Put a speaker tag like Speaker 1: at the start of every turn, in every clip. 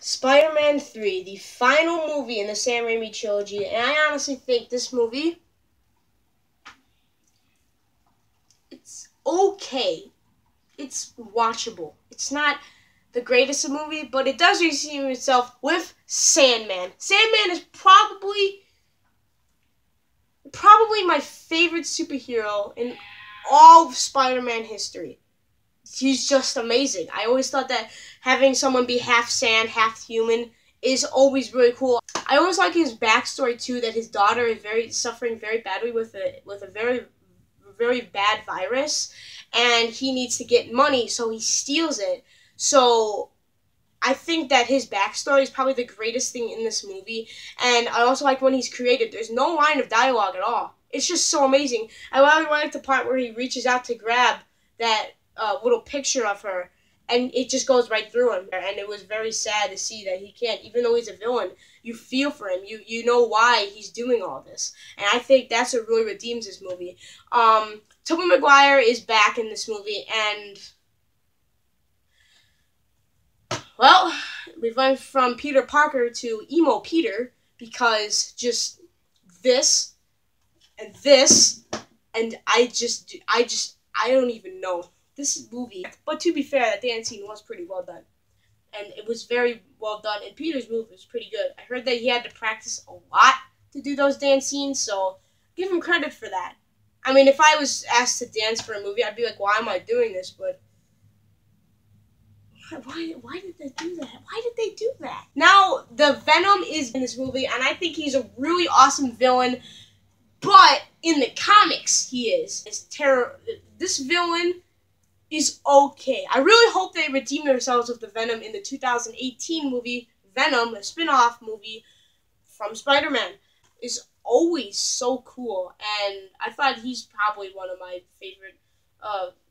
Speaker 1: Spider-Man 3, the final movie in the Sam Raimi trilogy, and I honestly think this movie, it's okay. It's watchable. It's not the greatest of movie, but it does redeem itself with Sandman. Sandman is probably my favorite superhero in all of Spider-Man history. He's just amazing. I always thought that having someone be half sand, half human is always really cool. I always like his backstory too, that his daughter is suffering very badly with a very bad virus, and he needs to get money, so he steals it. So I think that his backstory is probably the greatest thing in this movie, and I also like when he's created. There's no line of dialogue at all. It's just so amazing. I really like the part where he reaches out to grab that little picture of her, and it just goes right through him. And it was very sad to see that he can't, even though he's a villain, you feel for him. You know why he's doing all this. And I think that's what really redeems this movie. Tobey Maguire is back in this movie, and well, we went from Peter Parker to emo Peter, because just this and this, and I don't even know. This movie, but to be fair, that dance scene was pretty well done, and it was very well done, and Peter's move was pretty good. I heard that he had to practice a lot to do those dance scenes, so give him credit for that. I mean, if I was asked to dance for a movie, I'd be like, why am I doing this? But why did they do that? Why did they do that? Now, the Venom is in this movie, and I think he's a really awesome villain, but in the comics, he is. This villain is okay. I really hope they redeem themselves with the Venom in the 2018 movie Venom, a spin-off movie from Spider-Man. Is always so cool, and I thought he's probably one of my favorite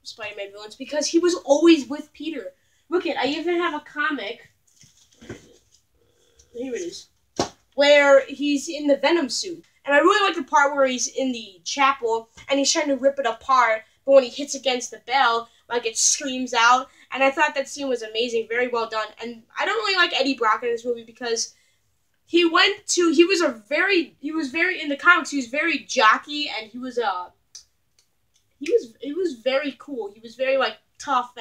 Speaker 1: Spider-Man villains because he was always with Peter. Look I even have a comic, here it is, where he's in the Venom suit. And I really like the part where he's in the chapel and he's trying to rip it apart, but when he hits against the bell, like, it screams out. And I thought that scene was amazing, very well done. And I don't really like Eddie Brock in this movie because he was very, in the comics, he was very jockey, and he was very cool. He was very, like, tough,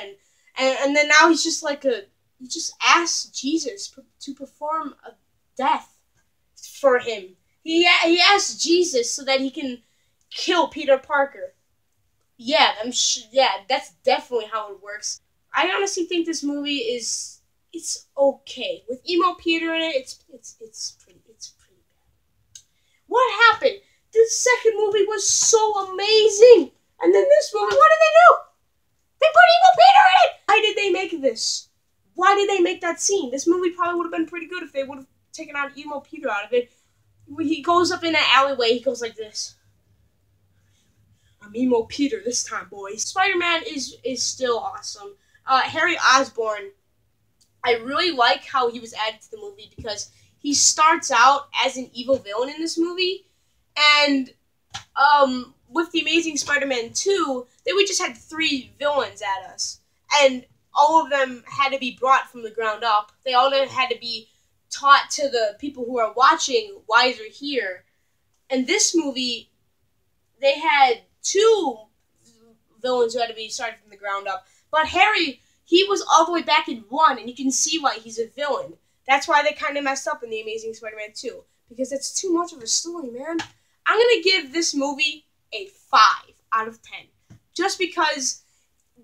Speaker 1: and then now he's just like he just asked Jesus to perform a death for him. He asked Jesus so that he can kill Peter Parker. Yeah, that's definitely how it works. I honestly think this movie it's okay. With emo Peter in it, it's pretty bad. What happened? The second movie was so amazing, and then this movie, what did they do? They put emo Peter in it! Why did they make this? Why did they make that scene? This movie probably would have been pretty good if they would have taken out emo Peter out of it. When he goes up in that alleyway, he goes like this. I'm emo Peter this time, boys. Spider-Man is still awesome. Harry Osborn, I really like how he was added to the movie because he starts out as an evil villain in this movie, and with The Amazing Spider-Man 2, we just had 3 villains at us, and all of them had to be brought from the ground up. They all had to be taught to the people who are watching why they're here. And this movie, they had 2 villains who had to be started from the ground up. But Harry, he was all the way back in 1, and you can see why he's a villain. That's why they kind of messed up in The Amazing Spider-Man 2. Because it's too much of a story, man. I'm going to give this movie a 5 out of 10. Just because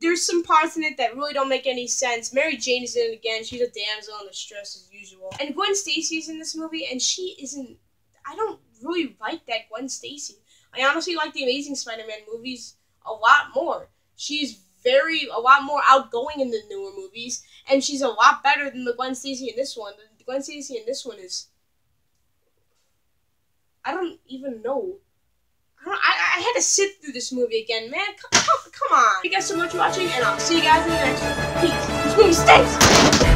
Speaker 1: there's some parts in it that really don't make any sense. Mary Jane is in it again. She's a damsel in distress as usual. And Gwen Stacy's in this movie, and she isn't... I don't really like that Gwen Stacy. I honestly like the Amazing Spider-Man movies a lot more. She's a lot more outgoing in the newer movies, and she's a lot better than the Gwen Stacy in this one. The Gwen Stacy in this one is... I don't even know. I had to sit through this movie again, man. Come on. Thank you guys so much for watching, and I'll see you guys in the next one. Peace. This movie stinks!